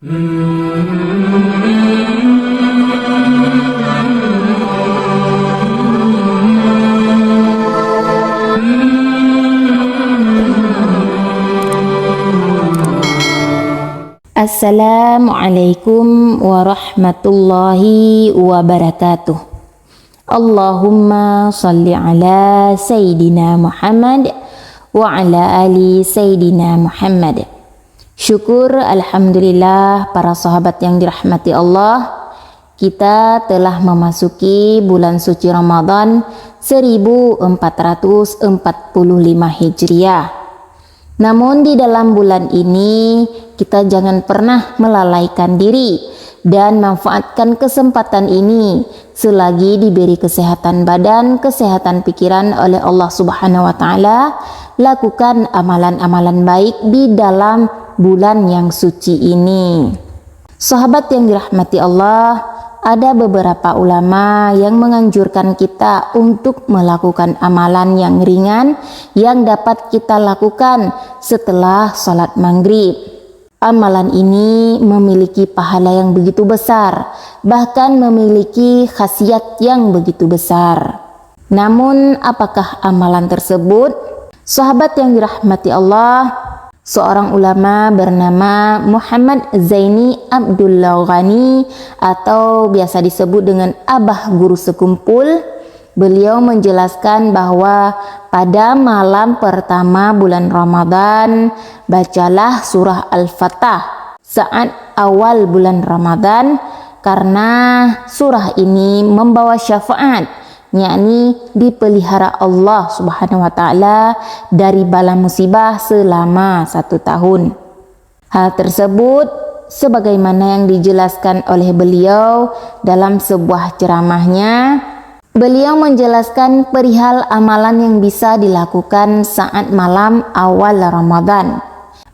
Assalamualaikum warahmatullahi wabarakatuh. Allahumma salli ala Sayyidina Muhammad wa ala ali Sayyidina Muhammad. Syukur alhamdulillah para sahabat yang dirahmati Allah, kita telah memasuki bulan suci Ramadan 1445 Hijriah. Namun di dalam bulan ini kita jangan pernah melalaikan diri dan manfaatkan kesempatan ini selagi diberi kesehatan badan, kesehatan pikiran oleh Allah Subhanahu wa taala. Lakukan amalan-amalan baik di dalam bulan yang suci ini. Sahabat yang dirahmati Allah, ada beberapa ulama yang menganjurkan kita untuk melakukan amalan yang ringan yang dapat kita lakukan setelah sholat maghrib. Amalan ini memiliki pahala yang begitu besar, bahkan memiliki khasiat yang begitu besar. Namun apakah amalan tersebut? Sahabat yang dirahmati Allah, seorang ulama bernama Muhammad Zaini Abdullah Ghani atau biasa disebut dengan Abah Guru Sekumpul, beliau menjelaskan bahwa pada malam pertama bulan Ramadan bacalah surah Al-Fatah saat awal bulan Ramadan, karena surah ini membawa syafaat, yakni dipelihara Allah Subhanahu wa taala dari bala musibah selama 1 tahun. Hal tersebut sebagaimana yang dijelaskan oleh beliau dalam sebuah ceramahnya. Beliau menjelaskan perihal amalan yang bisa dilakukan saat malam awal Ramadan.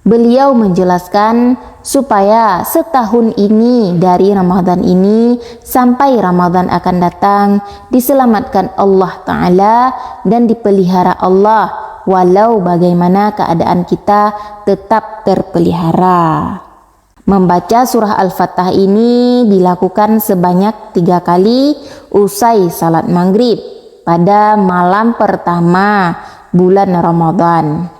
Beliau menjelaskan supaya setahun ini dari Ramadan ini sampai Ramadan akan datang diselamatkan Allah Ta'ala dan dipelihara Allah, walau bagaimana keadaan kita tetap terpelihara. Membaca surah Al-Fatah ini dilakukan sebanyak 3 kali usai salat maghrib pada malam pertama bulan Ramadan.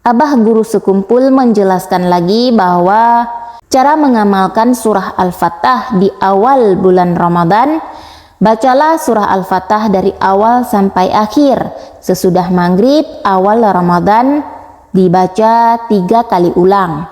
Abah Guru Sekumpul menjelaskan lagi bahwa cara mengamalkan surah Al-Fatah di awal bulan Ramadan, bacalah surah Al-Fatah dari awal sampai akhir. Sesudah maghrib awal Ramadan dibaca 3 kali ulang.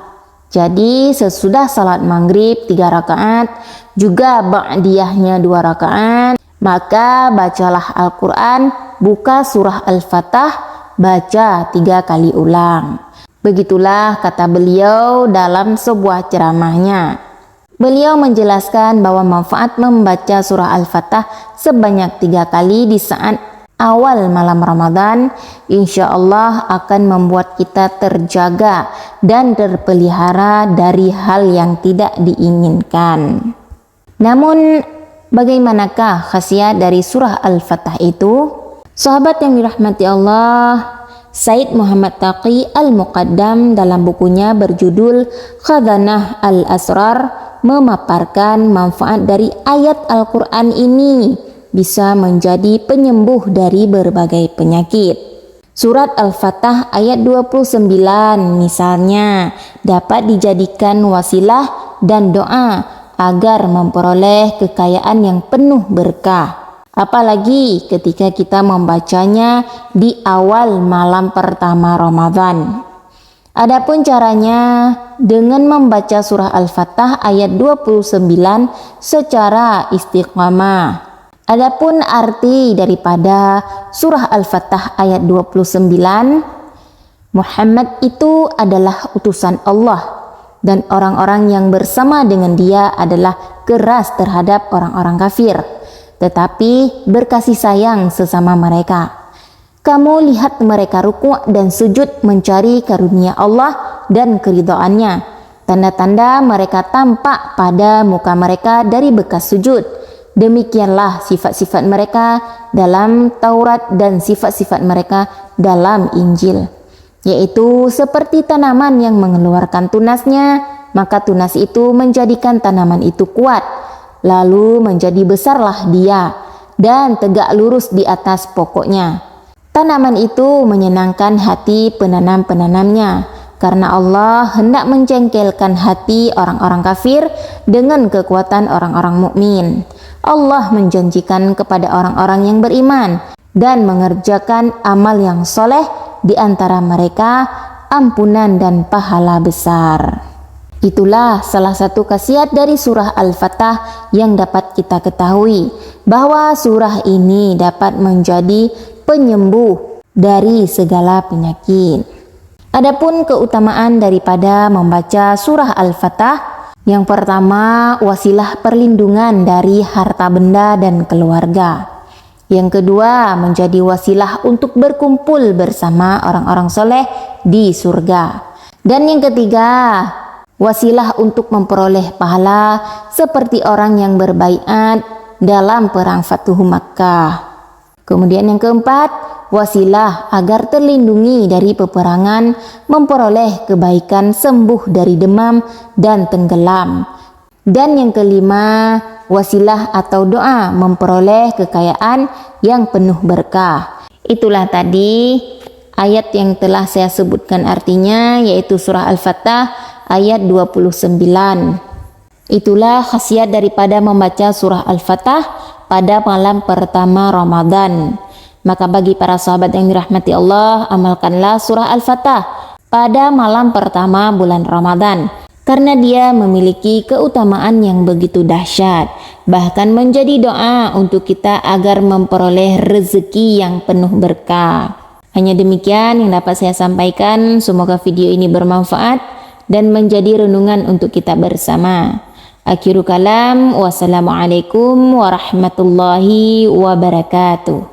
Jadi sesudah salat maghrib 3 rakaat, juga ba'diyahnya 2 rakaat, maka bacalah Al-Quran, buka surah Al-Fatah, baca 3 kali ulang. Begitulah kata beliau dalam sebuah ceramahnya. Beliau menjelaskan bahwa manfaat membaca surah Al-Fatah sebanyak 3 kali di saat awal malam Ramadan insya Allah akan membuat kita terjaga dan terpelihara dari hal yang tidak diinginkan. Namun bagaimanakah khasiat dari surah Al-Fatah itu? Sahabat yang dirahmati Allah, Said Muhammad Taqi Al-Muqaddam dalam bukunya berjudul Khazanah Al-Asrar memaparkan manfaat dari ayat Al-Quran ini bisa menjadi penyembuh dari berbagai penyakit. Surat Al-Fatah ayat 29 misalnya dapat dijadikan wasilah dan doa agar memperoleh kekayaan yang penuh berkah. Apalagi ketika kita membacanya di awal malam pertama Ramadan. Adapun caranya dengan membaca surah Al-Fatah ayat 29 secara istiqamah. Adapun arti daripada surah Al-Fatah ayat 29, Muhammad itu adalah utusan Allah dan orang-orang yang bersama dengan dia adalah keras terhadap orang-orang kafir, tetapi berkasih sayang sesama mereka. Kamu lihat mereka rukuk dan sujud mencari karunia Allah dan keridhaannya. Tanda-tanda mereka tampak pada muka mereka dari bekas sujud. Demikianlah sifat-sifat mereka dalam Taurat dan sifat-sifat mereka dalam Injil, yaitu seperti tanaman yang mengeluarkan tunasnya maka tunas itu menjadikan tanaman itu kuat. Lalu menjadi besarlah dia dan tegak lurus di atas pokoknya. Tanaman itu menyenangkan hati penanam-penanamnya, karena Allah hendak menjengkelkan hati orang-orang kafir dengan kekuatan orang-orang mukmin. Allah menjanjikan kepada orang-orang yang beriman dan mengerjakan amal yang soleh, di antara mereka ampunan dan pahala besar. Itulah salah satu khasiat dari surah Al-Fatah yang dapat kita ketahui, bahwa surah ini dapat menjadi penyembuh dari segala penyakit. Adapun keutamaan daripada membaca surah Al-Fatah, yang pertama, wasilah perlindungan dari harta benda dan keluarga. Yang kedua, menjadi wasilah untuk berkumpul bersama orang-orang soleh di surga. Dan yang ketiga, wasilah untuk memperoleh pahala seperti orang yang berbaiat dalam perang Fatuhu Makkah. Kemudian yang keempat, wasilah agar terlindungi dari peperangan, memperoleh kebaikan, sembuh dari demam dan tenggelam. Dan yang kelima, wasilah atau doa memperoleh kekayaan yang penuh berkah. Itulah tadi ayat yang telah saya sebutkan artinya, yaitu surah Al-Fatah ayat 29. Itulah khasiat daripada membaca surah Al-Fatah pada malam pertama Ramadan. Maka bagi para sahabat yang dirahmati Allah, amalkanlah surah Al-Fatah pada malam pertama bulan Ramadan, karena dia memiliki keutamaan yang begitu dahsyat, bahkan menjadi doa untuk kita agar memperoleh rezeki yang penuh berkah. Hanya demikian yang dapat saya sampaikan. Semoga video ini bermanfaat dan menjadi renungan untuk kita bersama. Akhirul kalam, wassalamualaikum warahmatullahi wabarakatuh.